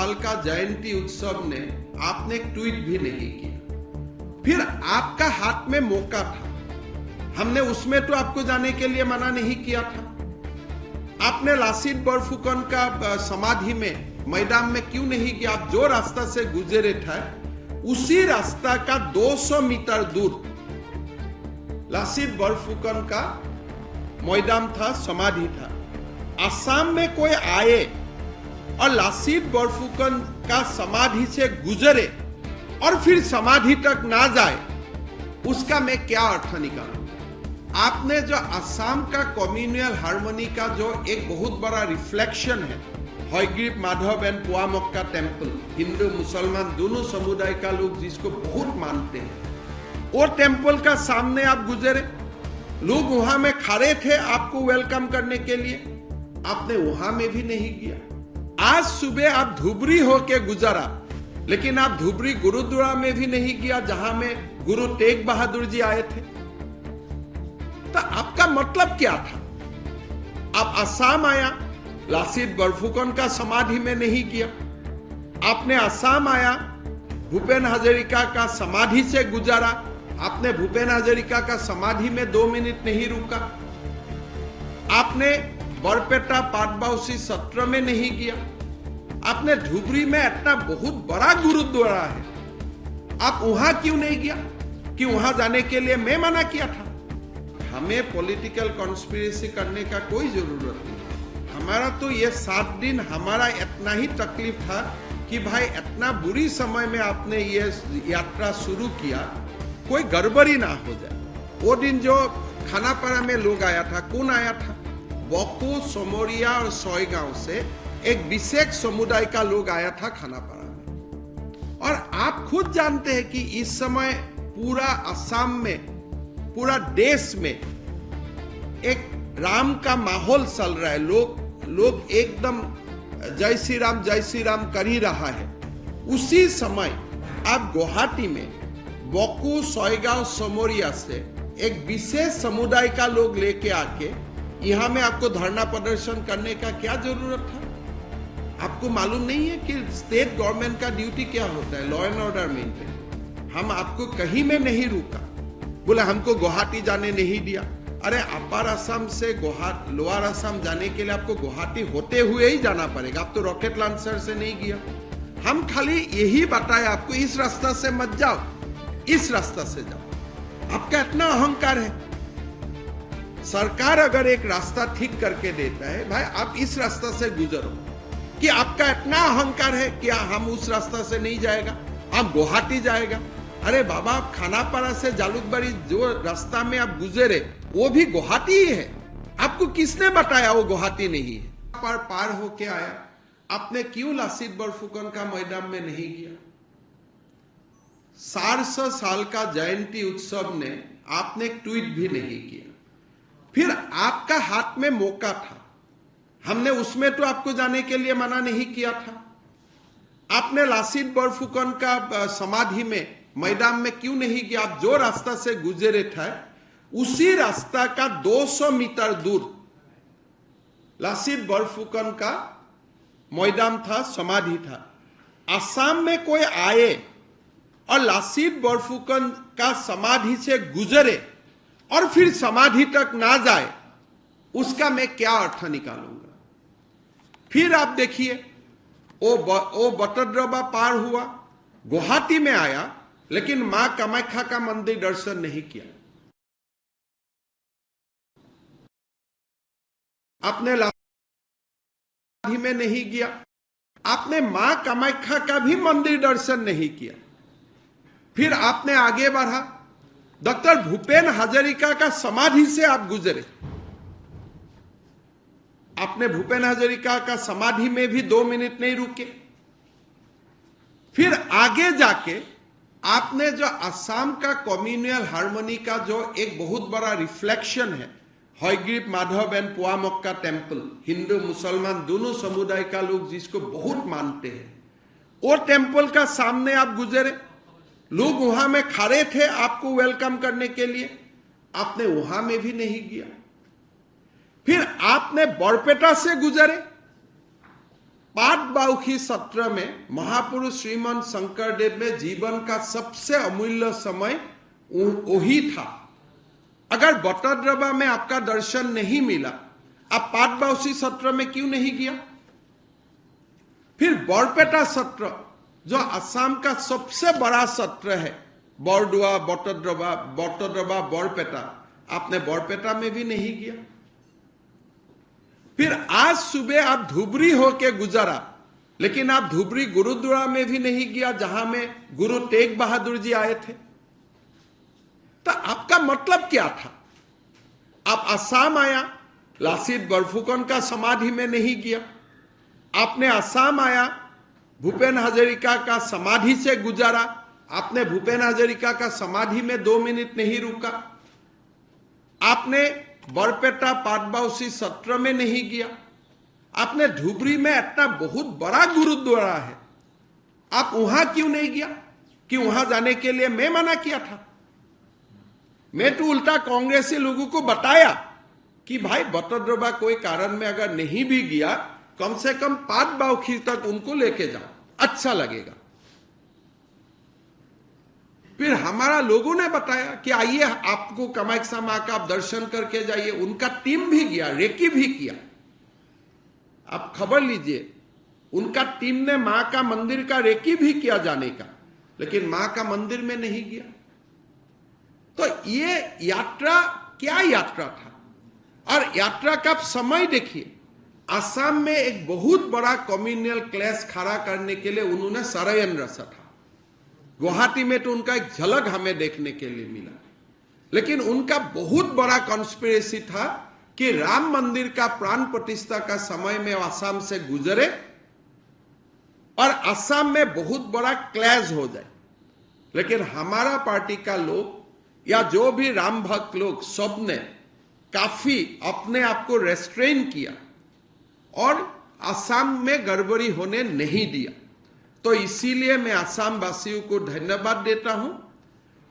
साल का जयंती उत्सव ने आपने एक ट्वीट भी नहीं किया। फिर आपका हाथ में मौका था, हमने उसमें तो आपको जाने के लिए मना नहीं किया था। आपने लासीत बोरफुकन का समाधि में मैदान में क्यों नहीं गया? आप जो रास्ता से गुजरे थे उसी रास्ता का 200 मीटर दूर लासीत बोरफुकन का मैदान था, समाधि था। असम में कोई आए और लासीत बोरफुकन का समाधि से गुजरे और फिर समाधि तक ना जाए, उसका मैं क्या अर्थ निकालूं? आपने जो असम का कम्युनल हार्मनी का जो एक बहुत बड़ा रिफ्लेक्शन है, हयग्रीव माधव एंड पुआमक्का टेम्पल, हिंदू मुसलमान दोनों समुदाय का लोग जिसको बहुत मानते हैं, वो टेम्पल का सामने आप गुजरे, लोग वहां में खड़े थे आपको वेलकम करने के लिए, आपने वहां में भी नहीं गया। आज सुबह आप धुबरी होके गुजरा, लेकिन आप धुबरी गुरुद्वारा में भी नहीं गया जहां में गुरु तेग बहादुर जी आए थे। तो आपका मतलब क्या था? आप असम आया, लासीत बोरफुकन का समाधि में नहीं किया। आपने असम आया, भूपेन हजारिका का समाधि से गुजरा, आपने भूपेन हजारिका का समाधि में 2 मिनट नहीं रुका। आपने बरपेटा पाटबाउसी सत्र में नहीं गया। आपने धुबरी में इतना बहुत बड़ा गुरुद्वारा है, आप वहां क्यों नहीं गया? कि वहां जाने के लिए मैं मना किया था? हमें पॉलिटिकल कॉन्स्पिरेसी करने का कोई जरूरत नहीं। हमारा तो ये 7 दिन हमारा इतना ही तकलीफ था कि भाई इतना बुरी समय में आपने ये यात्रा शुरू किया, कोई गड़बड़ी ना हो जाए। वो दिन जो खानापारा में लोग आया था, कौन आया था? बोको, सोमोरिया और सोयगांव से एक विशेष समुदाय का लोग आया था खानापारा में। और आप खुद जानते हैं कि इस समय पूरा असम में, पूरा देश में एक राम का माहौल चल रहा है। लोग एकदम जय श्री राम कर ही रहा है। उसी समय आप गुवाहाटी में बोको, सोयगांव, सोमोरिया से एक विशेष समुदाय का लोग लेके आके यहां में आपको धरना प्रदर्शन करने का क्या जरूरत था? आपको मालूम नहीं है कि स्टेट गवर्नमेंट का ड्यूटी क्या होता है? Law and order maintain. हम आपको कहीं में नहीं रुका, बोले हमको गुवाहाटी जाने नहीं दिया। अरे अपर असम से लोअर असम जाने के लिए आपको गुवाहाटी होते हुए ही जाना पड़ेगा। आप तो रॉकेट लॉन्चर से नहीं गया। हम खाली यही बताए आपको, इस रास्ता से मत जाओ, इस रास्ता से जाओ। आपका इतना अहंकार है। सरकार अगर एक रास्ता ठीक करके देता है, भाई आप इस रास्ता से गुजरो, कि आपका इतना अहंकार है कि हम उस रास्ता से नहीं जाएगा, आप गुवाहाटी जाएगा। अरे बाबा, आप खानापारा से जालुकबाड़ी जो रास्ता में आप गुजरे वो भी गुवाहाटी ही है। आपको किसने बताया वो गुवाहाटी नहीं है? पार होके आया, आपने क्यों लासीत बोरफुकन का मैदान में नहीं गया? 400 साल का जयंती उत्सव ने आपने एक ट्वीट भी नहीं किया। फिर आपका हाथ में मौका था, हमने उसमें तो आपको जाने के लिए मना नहीं किया था। आपने लासीत बोरफुकन का समाधि में मैदान में क्यों नहीं गया? आप जो रास्ता से गुजरे थे उसी रास्ता का 200 मीटर दूर लासीत बोरफुकन का मैदान था, समाधि था। असम में कोई आए और लासीत बोरफुकन का समाधि से गुजरे और फिर समाधि तक ना जाए, उसका मैं क्या अर्थ निकालूंगा? फिर आप देखिए, वो बटद्रवा पार हुआ, गुवाहाटी में आया, लेकिन मां कामाख्या का मंदिर दर्शन नहीं किया। आपने समाधि में नहीं गया, आपने मां कामाख्या का भी मंदिर दर्शन नहीं किया। फिर आपने आगे बढ़ा, डॉक्टर भूपेन हजारिका का समाधि से आप गुजरे। आपने भूपेन हजारिका का समाधि में भी 2 मिनट नहीं रुके। फिर आगे जाके आपने जो असम का कम्युनल हार्मनी का जो एक बहुत बड़ा रिफ्लेक्शन है, हयग्रीव माधव एंड पुआमक्का टेम्पल, हिंदू मुसलमान दोनों समुदाय का लोग जिसको बहुत मानते हैं, वो टेम्पल का सामने आप गुजरे, लोग वहां में खड़े थे आपको वेलकम करने के लिए, आपने वहां में भी नहीं गया। फिर आपने बरपेटा से गुजरे, पाटबाउखी सत्र में महापुरुष श्रीमंत शंकरदेव में जीवन का सबसे अमूल्य समय वही था। अगर बटद्रवा में आपका दर्शन नहीं मिला, आप पाटबाउखी सत्र में क्यों नहीं गया? फिर बरपेटा सत्र जो असम का सबसे बड़ा सत्र है, बरदुआ, बटद्रवा, बरपेटा, आपने बरपेटा में भी नहीं गया। फिर आज सुबह आप धुबरी होके गुजरा, लेकिन आप धुबरी गुरुद्वारा में भी नहीं गया जहां में गुरु तेग बहादुर जी आए थे। तो आपका मतलब क्या था? आप असम आया, लासित बरफुकन का समाधि में नहीं गया। आपने असम आया, भूपेन हजारिका का समाधि से गुजारा, आपने भूपेन हजारिका का समाधि में 2 मिनट नहीं रुका। आपने बरपेटा पाटबाउखी सत्र में नहीं गया। आपने धुबरी में इतना बहुत बड़ा गुरुद्वारा है, आप वहां क्यों नहीं गया? कि वहां जाने के लिए मैं मना किया था। मैं तो उल्टा कांग्रेसी लोगों को बताया कि भाई बटद्रवा कोई कारण में अगर नहीं भी गया, कम से कम पाटबाउखी तक उनको लेके जाओ, अच्छा लगेगा। फिर हमारा लोगों ने बताया कि आइए आपको कामाख्या मां का आप दर्शन करके जाइए। उनका टीम भी गया, रेकी भी किया। आप खबर लीजिए, उनका टीम ने मां का मंदिर का रेकी भी किया जाने का, लेकिन मां का मंदिर में नहीं गया। तो ये यात्रा क्या यात्रा था? और यात्रा का समय देखिए, असम में एक बहुत बड़ा कम्युनल क्लैश खड़ा करने के लिए उन्होंने षड्यंत्र रचा था। गुवाहाटी में तो उनका एक झलक हमें देखने के लिए मिला, लेकिन उनका बहुत बड़ा कॉन्स्पिरेसी था कि राम मंदिर का प्राण प्रतिष्ठा का समय में असम से गुजरे और असम में बहुत बड़ा क्लैश हो जाए। लेकिन हमारा पार्टी का लोग या जो भी राम भक्त लोग सब ने काफी अपने आप को रेस्ट्रेन किया और असम में गड़बड़ी होने नहीं दिया। तो इसीलिए मैं असम वासियों को धन्यवाद देता हूं।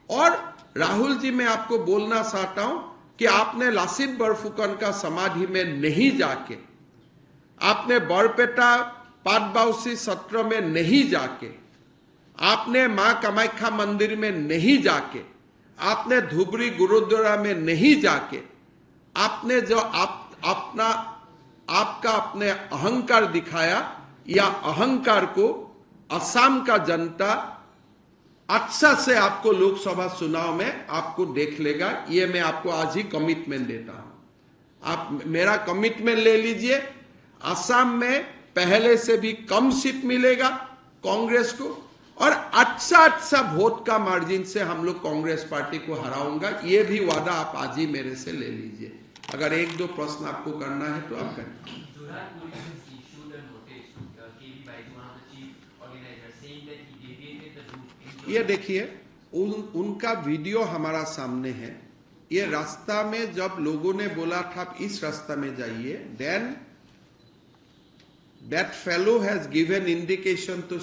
और राहुल जी, मैं आपको बोलना चाहता हूं कि आपने लासित बरफुकन का समाधि में नहीं जाके, आपने बरपेटा पाटबाउखी सत्र में नहीं जाके, आपने मां कामाख्या मंदिर में नहीं जाके, आपने धुबरी गुरुद्वारा में नहीं जाके, आपने जो आपका अपने अहंकार दिखाया, या अहंकार को असम का जनता अच्छा से आपको लोकसभा चुनाव में आपको देख लेगा। ये मैं आपको आज ही कमिटमेंट देता हूं। आप मेरा कमिटमेंट ले लीजिए, असम में पहले से भी कम सीट मिलेगा कांग्रेस को, और अच्छा वोट का मार्जिन से हम लोग कांग्रेस पार्टी को हराऊंगा। ये भी वादा आप आज ही मेरे से ले लीजिए। अगर 1-2 प्रश्न आपको करना है तो आप करें। ये देखिए, उनका वीडियो हमारा सामने है। ये रास्ता में जब लोगों ने बोला था आप इस रास्ता में जाइए, then that fellow has given indication to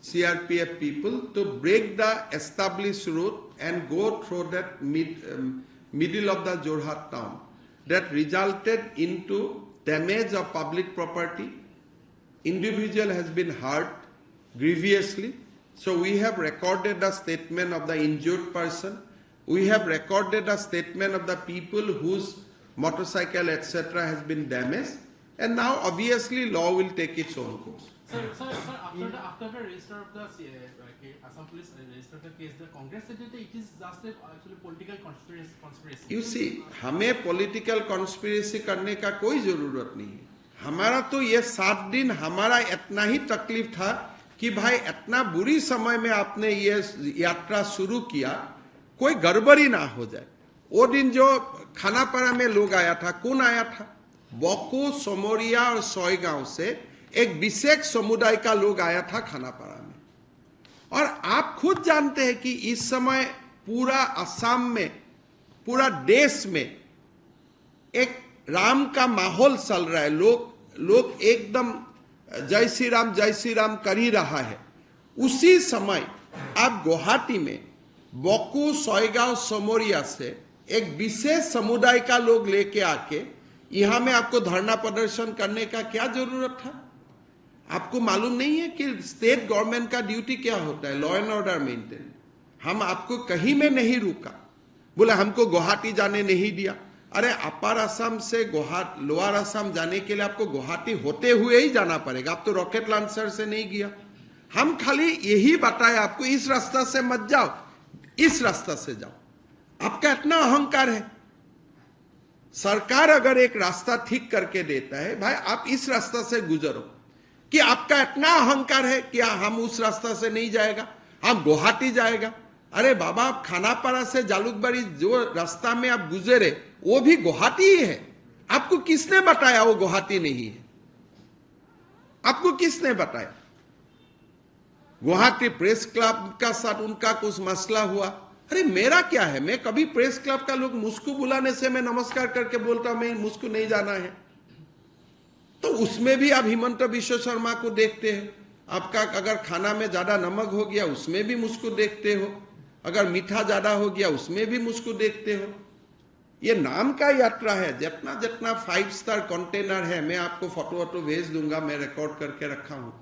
CRPF people to break the established route and go through that middle of the Jorhat town. That resulted into damage of public property. Individual has been hurt grievously. So we have recorded a statement of the injured person. We have recorded a statement of the people whose motorcycle etc. has been damaged. And now obviously law will take its own course. Sir, after the register of the Assam police registered the case, the Congress said that it is just actually political conspiracy. You see, हमें political conspiracy करने का कोई जरूरत नहीं है। हमारा तो ये 7 दिन हमारा इतना ही तकलीफ था कि भाई इतना बुरी समय में आपने ये यात्रा शुरू किया, कोई गड़बड़ी ना हो जाए। वो दिन जो खानापारा में लोग आया था, कौन आया था? बोको, सोमोरिया और सोयगांव से एक विशेष समुदाय का लोग आया था खानापारा में। और आप खुद जानते हैं कि इस समय पूरा असम में, पूरा देश में एक राम का माहौल चल रहा है। लोग एकदम जय श्री राम कर ही रहा है। उसी समय आप गुवाहाटी में बोको, सोयगांव, सोमोरिया से एक विशेष समुदाय का लोग लेके आके यहाँ में आपको धरना प्रदर्शन करने का क्या जरूरत था? आपको मालूम नहीं है कि स्टेट गवर्नमेंट का ड्यूटी क्या होता है? Law and order maintain. हम आपको कहीं में नहीं रुका, बोला हमको गुवाहाटी जाने नहीं दिया। अरे अपर असम से गुवाहाटी लोअर असम जाने के लिए आपको गुवाहाटी होते हुए ही जाना पड़ेगा, आप तो रॉकेट लॉन्चर से नहीं गया। हम खाली यही बताए आपको, इस रास्ता से मत जाओ, इस रास्ता से जाओ। आपका इतना अहंकार है। सरकार अगर एक रास्ता ठीक करके देता है, भाई आप इस रास्ता से गुजरो, कि आपका इतना अहंकार है कि हम उस रास्ता से नहीं जाएगा, हम गुवाहाटी जाएगा। अरे बाबा, आप खानापारा से जालुकबाड़ी जो रास्ता में आप गुजरे वो भी गुवाहाटी ही है। आपको किसने बताया वो गुवाहाटी नहीं है? आपको किसने बताया? गुवाहाटी प्रेस क्लब का साथ उनका कुछ मसला हुआ। अरे मेरा क्या है? मैं कभी प्रेस क्लब का लोग मुझको बुलाने से मैं नमस्कार करके बोलता मैं मुझको नहीं जाना है, तो उसमें भी आप हिमंत बिश्व शर्मा को देखते हैं। आपका अगर खाना में ज्यादा नमक हो गया उसमें भी मुझको देखते हो, अगर मीठा ज्यादा हो गया उसमें भी मुझको देखते हो। ये नाम का यात्रा है। जितना जितना 5 स्टार कंटेनर है, मैं आपको फोटो वोटो भेज दूंगा, मैं रिकॉर्ड करके रखा हूं।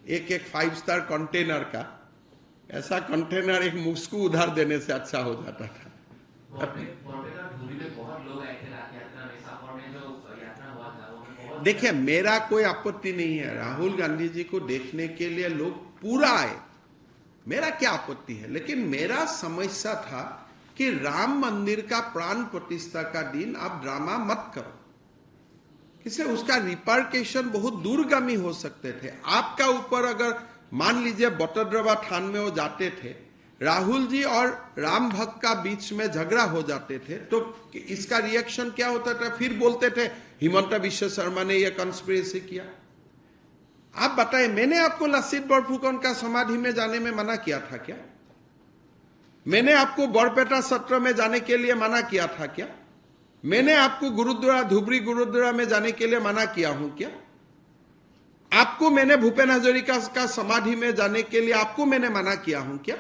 एक 5 स्टार कंटेनर का, ऐसा कंटेनर एक मुझको उधार देने से अच्छा हो जाता था। देखिए, मेरा कोई आपत्ति नहीं है, राहुल गांधी जी को देखने के लिए लोग पूरा आए, मेरा क्या आपत्ति है। लेकिन मेरा समस्या था कि राम मंदिर का प्राण प्रतिष्ठा का दिन आप ड्रामा मत करो, किसे उसका रिपरकेशन बहुत दूरगामी हो सकते थे। आपका ऊपर अगर मान लीजिए बटोद्रवा थान में वो जाते थे, राहुल जी और राम भक्त का बीच में झगड़ा हो जाते थे, तो इसका रिएक्शन क्या होता था? फिर बोलते थे हिमंत बिश्व शर्मा ने यह कंस्पिरेसी किया। आप बताएं, मैंने आपको लसित बरफुकन का समाधि में जाने में मना किया था क्या? मैंने आपको बरपेटा सत्र में जाने के लिए मना किया था क्या? मैंने आपको गुरुद्वारा धुबरी गुरुद्वारा में जाने के लिए मना किया हूं क्या? आपको मैंने भूपेन हजारिका का समाधि में जाने के लिए आपको मैंने मना किया हूं क्या?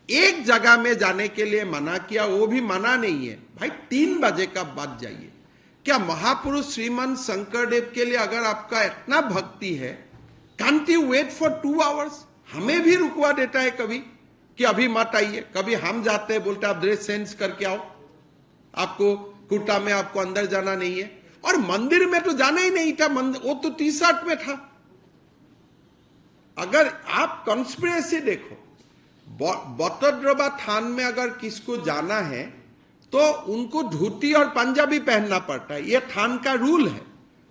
एक जगह में जाने के लिए मना किया, वो भी मना नहीं है भाई, 3 बजे का बाद जाइए। क्या महापुरुष श्रीमंत शंकरदेव के लिए अगर आपका इतना भक्ति है, can't you wait for 2 hours? हमें भी रुकवा देता है कभी कि अभी मत आइए। कभी हम जाते हैं, बोलते आप ड्रेस चेंज करके आओ, आपको कुर्ता में आपको अंदर जाना नहीं है। और मंदिर में तो जाना ही नहीं था, वो तो टी-शर्ट में था। अगर आप कंस्पिरेसी देखो, बटोद्रवा थान में अगर किसको जाना है तो उनको धोती और पंजाबी पहनना पड़ता है, यह थान का रूल है।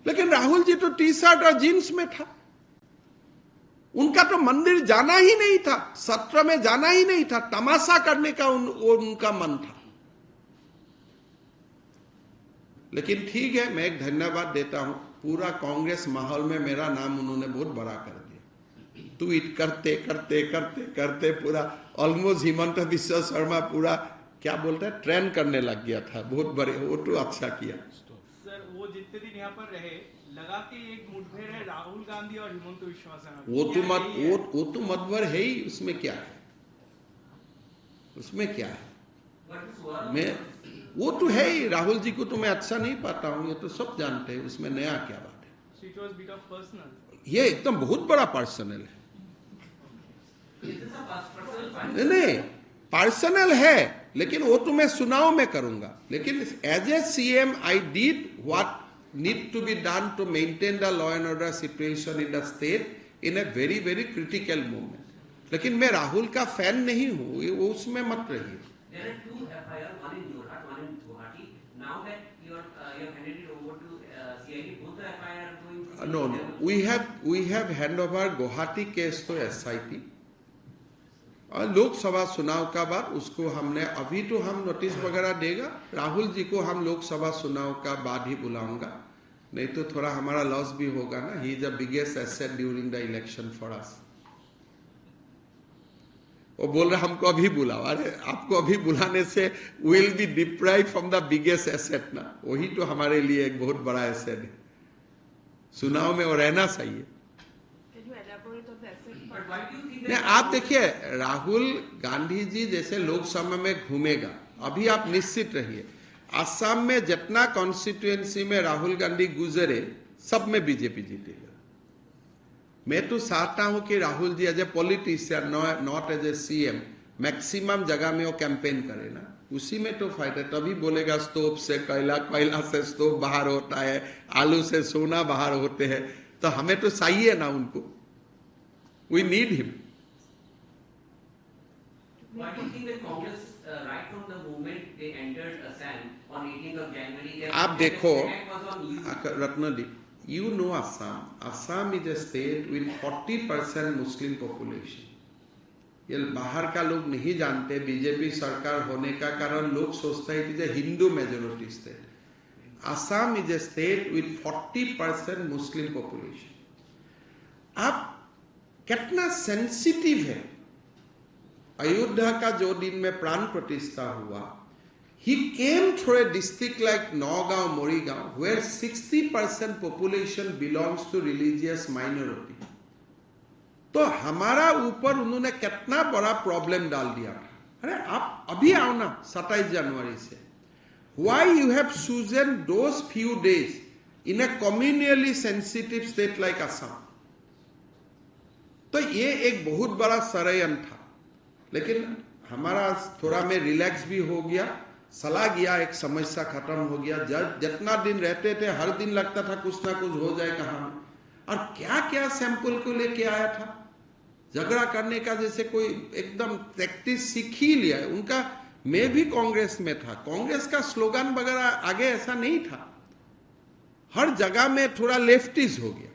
लेकिन राहुल जी तो टी-शर्ट और जींस में था। उनका तो मंदिर जाना ही नहीं था, सत्र में जाना ही नहीं था, तमाशा करने का उनका मन था। लेकिन ठीक है, मैं एक धन्यवाद देता हूं, पूरा कांग्रेस माहौल में मेरा नाम उन्होंने बहुत बड़ा कर दिया। ट्वीट करते करते करते करते पूरा ऑलमोस्ट हिमंत बिश्व शर्मा पूरा क्या बोलते हैं ट्रेंड करने लग गया था। बहुत बड़े, वो तो अच्छा किया। सर, वो जितने दिन यहाँ पर रहे, लगा कि एक मुठभेड़ है राहुल गांधी और हिमंत बिश्व शर्मा। वो तो मतभेद है ही, उसमें क्या है? उसमें क्या है? मैं वो तो है ही, राहुल जी को तो मैं अच्छा नहीं पाता हूं, ये तो सब जानते हैं, उसमें नया क्या बात है? So it was bit of personal. ये एकदम बहुत बड़ा पर्सनल है। नहीं, पर्सनल है, लेकिन वो तो मैं चुनाव में करूंगा। लेकिन as a CM I did what need to be done to maintain the law and order situation in the state in a very very critical moment. लेकिन मैं राहुल का फैन नहीं हूं, वो उसमें मत रहिए। No, we have hand over Guwahati case तो SIT और लोकसभा चुनाव का बाद उसको हमने, अभी तो हम नोटिस वगैरह देगा, राहुल जी को हम लोकसभा चुनाव का बाद ही बुलाऊंगा, नहीं तो थोड़ा हमारा लॉस भी होगा ना। He is the biggest asset during the election for us. वो बोल रहे हमको अभी बुलाओ, अरे आपको अभी बुलाने से will be deprive from the biggest asset ना, वही तो हमारे लिए एक बहुत बड़ा एसेट है। चुनाव में वो रहना चाहिए। नहीं, आप देखिए, राहुल गांधी जी जैसे लोकसभा में घूमेगा, अभी आप निश्चित रहिए, असम में जितना कॉन्स्टिट्यूएंसी में राहुल गांधी गुजरे सब में बीजेपी जीतेगा। मैं तो चाहता हूं कि Rahul ji as a politician not as a CM maximum जगह में वो कैंपेन करे ना, उसी में तो फायदा। तभी बोलेगा स्टोव से कोयला, कोयला से स्टोव बाहर होता है, आलू से सोना बाहर होते हैं। तो हमें तो चाहिए ना उनको, we need him. Why do you think that Congress, right from the moment they entered Assam on 18th of January, आप देखो was on use? Ratnadeep, you know Assam. Assam is a state with 40% Muslim population. ये बाहर का लोग नहीं जानते। BJP सरकार होने का कारण लोग सोचते हैं कि Hindu majority state. Assam is a state with 40% Muslim population. आप कितना सेंसिटिव है। अयोध्या का जो दिन में प्राण प्रतिष्ठा हुआ, he came through a district like Nagaon, Morigaon, where 60% population belongs to religious minority. तो हमारा ऊपर उन्होंने कितना बड़ा प्रॉब्लम डाल दिया था। अरे आप अभी आओ ना 27 जनवरी से। Why you have chosen those few days in a communally sensitive state like Assam? तो ये एक बहुत बड़ा षड्यंत्र था, लेकिन हमारा थोड़ा में रिलैक्स भी हो गया, सला गया, एक समस्या खत्म हो गया। जितना दिन रहते थे हर दिन लगता था कुछ ना कुछ हो जाए कहाँ। और क्या क्या सैंपल को लेके आया था, झगड़ा करने का, जैसे कोई एकदम प्रैक्टिस सीख ही लिया है उनका। मैं भी कांग्रेस में था, कांग्रेस का स्लोगन वगैरह आगे ऐसा नहीं था। हर जगह में थोड़ा लेफ्टिस्ट हो गया,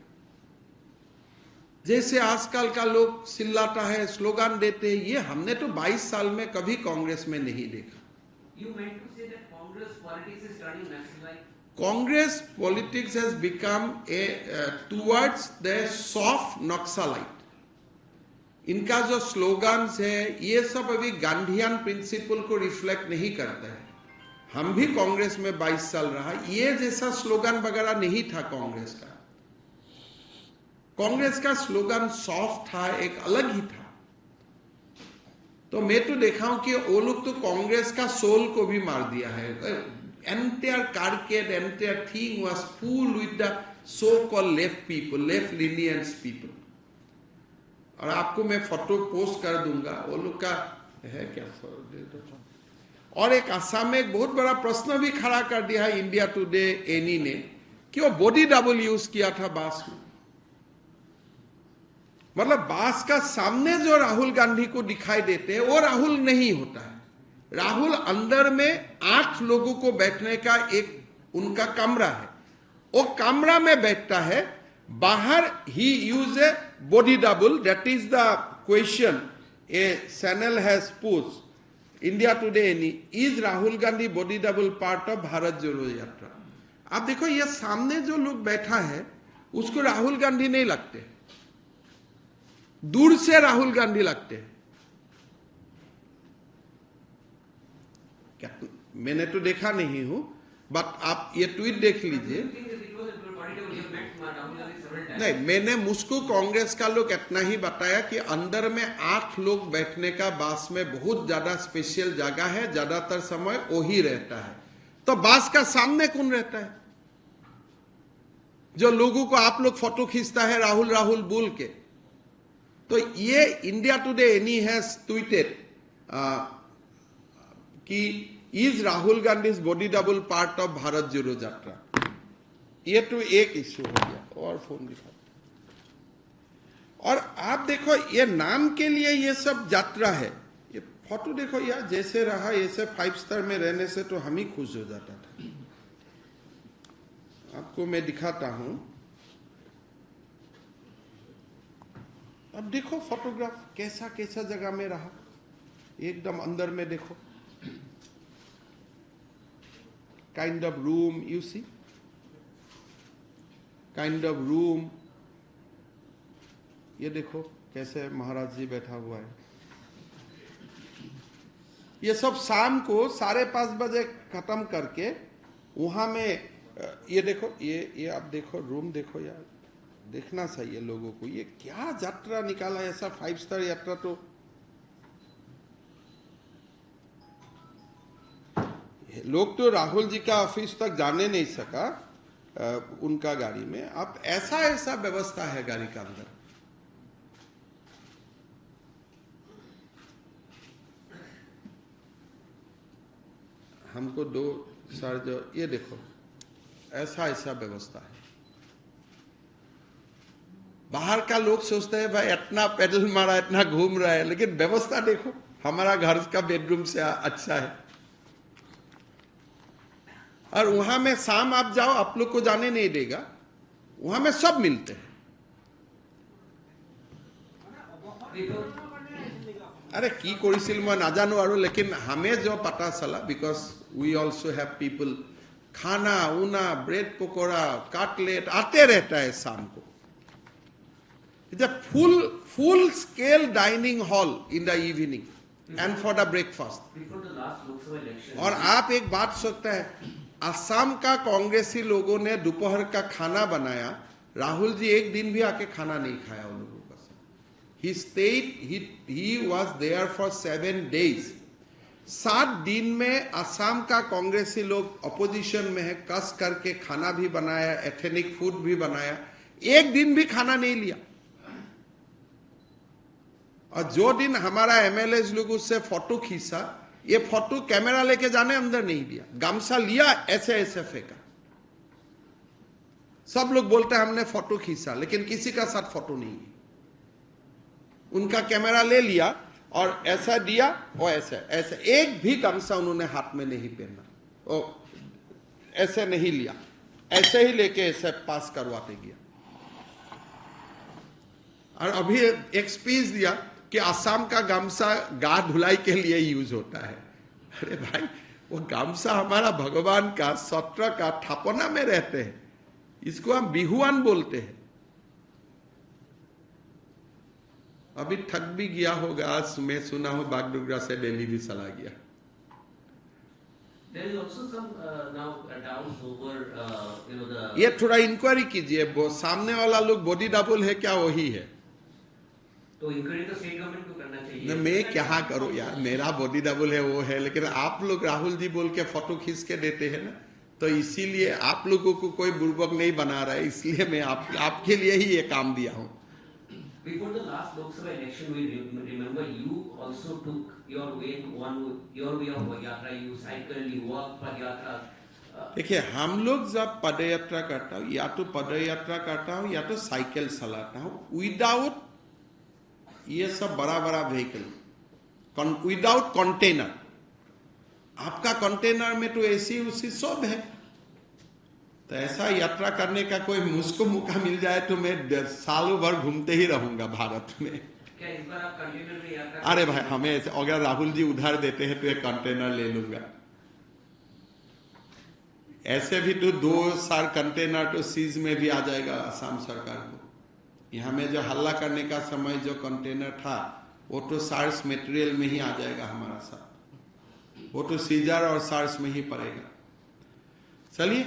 जैसे आजकल का लोग चिल्लाता है, स्लोगन देते हैं। ये हमने तो 22 साल में कभी कांग्रेस में नहीं देखा। You meant to say that Congress politics is turning nationalite? Congress politics has become towards the soft Naxalite. इनका जो स्लोगन्स है ये सब अभी गांधीयन प्रिंसिपल को रिफ्लेक्ट नहीं करता है। हम भी कांग्रेस में 22 साल रहा, ये जैसा स्लोगन वगैरह नहीं था कांग्रेस का। कांग्रेस का स्लोगन सॉफ्ट था, एक अलग ही था। तो मैं तो देखा हूं कि वो लोग तो कांग्रेस का सोल को भी मार दिया है। एंटायर कार्केट, entire thing was full with the so called left people, left Leninians people. और आपको मैं फोटो पोस्ट कर दूंगा, वो लोग का है क्या। और एक असम में एक बहुत बड़ा प्रश्न भी खड़ा कर दिया है इंडिया टुडे एनी ने, कि वो बॉडी डबल यूज किया था बांस में। मतलब बांस का सामने जो राहुल गांधी को दिखाई देते हैं वो राहुल नहीं होता है। राहुल अंदर में 8 लोगों को बैठने का एक उनका कमरा है, वो कमरा में बैठता है। बाहर ही use a body double. That is the question a channel has posed. India Today is Rahul Gandhi body double part of Bharat Jodo Yatra? आप देखो ये सामने जो लोग बैठा है उसको राहुल गांधी नहीं लगते, दूर से राहुल गांधी लगते हैं। क्या मैंने तो देखा नहीं हूं, बट आप ये ट्वीट देख लीजिए। नहीं, मैंने मुझको कांग्रेस का लोग इतना ही बताया कि अंदर में 8 लोग बैठने का बास में बहुत ज्यादा स्पेशल जगह है, ज्यादातर समय वही रहता है। तो बास का सामने कौन रहता है जो लोगों को आप लोग फोटो खींचता है राहुल राहुल बोल के। तो ये India Today ANI has tweeted कि is Rahul Gandhi body double part of Bharat Jodo Yatra. ये तो एक इश्यू हो गया। और फोन दिखा, और आप देखो ये नाम के लिए ये सब यात्रा है। ये फोटो देखो यार, जैसे रहा ऐसे 5 स्टार में रहने से तो हम ही खुश हो जाता था। आपको मैं दिखाता हूं, अब देखो फोटोग्राफ कैसा कैसा जगह में रहा, एकदम अंदर में देखो। Kind of room you see, kind of room. ये देखो कैसे महाराज जी बैठा हुआ है। ये सब शाम को 5:30 बजे खत्म करके वहां में ये देखो, ये आप देखो रूम देखो यार, देखना चाहिए लोगों को। ये क्या यात्रा निकाला ऐसा 5 स्टार यात्रा। तो लोग तो राहुल जी का ऑफिस तक जाने नहीं सका उनका गाड़ी में। अब ऐसा ऐसा व्यवस्था है गाड़ी का अंदर। हमको दो सर, जो ये देखो ऐसा ऐसा व्यवस्था है। बाहर का लोग सोचते हैं भाई इतना पेडल मारा, इतना घूम रहा है, लेकिन व्यवस्था देखो हमारा घर का बेडरूम से अच्छा है। और वहां में शाम आप जाओ, आप लोग को जाने नहीं देगा, वहां में सब मिलते हैं। अरे की কৰিছিল মই নাজানো আৰু, लेकिन हमें जो पता चला, because we also have people, खाना उना ब्रेड पकौड़ा कटलेट आते रहता है शाम को। It's a full scale dining hall in the evening and for the breakfast. Before the last Lok Sabha election, और आप एक बात सोचते हैं, असम का कांग्रेसी लोगों ने दोपहर का खाना बनाया, राहुल जी एक दिन भी आके खाना नहीं खाया उन लोगों का। He stayed, he was there for 7 days. 7 दिन में असम का कांग्रेसी लोग अपोजिशन में है, कस करके खाना भी बनाया, एथेनिक फूड भी बनाया, एक दिन भी खाना नहीं लिया। और जो दिन हमारा एमएलए लोग उससे फोटो खींचा, ये फोटो कैमरा लेके जाने अंदर नहीं दिया, गामसा लिया ऐसे ऐसे फेंका। सब लोग बोलते हैं हमने फोटो खींचा, लेकिन किसी का साथ फोटो नहीं है। उनका कैमरा ले लिया और ऐसा दिया और ऐसे ऐसे, एक भी गामसा उन्होंने हाथ में नहीं पहना, और ऐसे नहीं लिया, ऐसे ही लेके ऐसे पास करवाते गया। और अभी एक स्पीच दिया कि असम का गामसा गा धुलाई के लिए यूज होता है। अरे भाई, वो गामसा हमारा भगवान का सत्र का थापना में रहते हैं, इसको हम बिहुआन बोलते हैं। अभी थक भी गया होगा, आज मैं सुना हूं बागडोगरा से दिल्ली भी चला गया। there is also some now doubts over the ये थोड़ा इंक्वायरी कीजिए, वो सामने वाला लोग बॉडी डबल है क्या वही है? तो इंक्वायरी तो स्टेट गवर्नमेंट को करना चाहिए। न मैं क्या करूं यार, मेरा बॉडी डबल है वो है, लेकिन आप लोग राहुल जी बोल के फोटो खींच के देते हैं ना, तो इसीलिए आप लोगों को कोई बुर्बक नहीं बना रहा है, इसलिए मैं आपके लिए ही ये काम दिया हूं। Before the last Lok Sabha election, we remember you also took your way of yatra. You cycled, you walked पदयात्रा। देखिए, हम लोग जब पदयात्रा करता हूँ, या तो पदयात्रा करता हूँ या तो साइकिल चलाता हूँ, विदाउट ये सब बड़ा बड़ा व्हीकल, विदाउट कंटेनर। आपका कंटेनर में तो एसी उसी सब है, तो ऐसा यात्रा करने का कोई मुझको मौका मिल जाए तो मैं सालों भर घूमते ही रहूंगा भारत में। क्या इस बार आप कंटेनर में यात्रा? अरे भाई, हमें अगर राहुल जी उधार देते हैं तो एक कंटेनर ले लूंगा। ऐसे भी तो 2 साल कंटेनर तो सीज में भी आ जाएगा असम सरकार को। यहाँ में जो हल्ला करने का समय जो कंटेनर था, वो तो सार्स मटेरियल में ही आ जाएगा हमारा साथ, वो तो सीजर और सार्स में ही पड़ेगा। चलिए,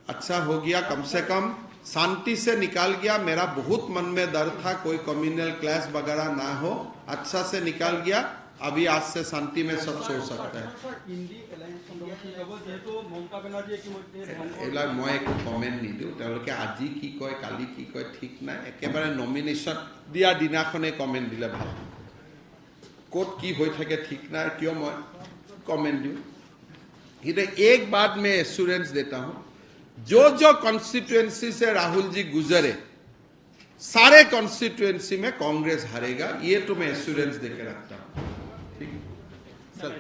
अच्छा हो गया, कम से कम शांति से निकाल गया। मेरा बहुत मन में डर था कोई कम्युनल क्लैश वगैरह ना हो, अच्छा से निकाल गया। अभी आज से शांति में सब सो सकता है। এইবিলাক মই একো কমেণ্ট নিদিওঁ, তেওঁলোকে আজি কি কয় কালি কি কয় ঠিক নাই, একেবাৰে নমিনেশ্যন দিয়াৰ দিনাখনে কমেণ্ট দিলে ভাল। ক'ত কি হৈ থাকে ঠিক নাই, কিয় মই কমেণ্ট দিওঁ। কিন্তু एक बात मैं एश्योरेंस देता हूं, जो कॉन्स्टिट्यूएंसी से राहुल जी गुजरे, सारे कॉन्स्टिट्यूएंसी में कांग्रेस हारेगा, ये तो मैं एश्योरेंस देकर रखता हूं। ठीक है, चल।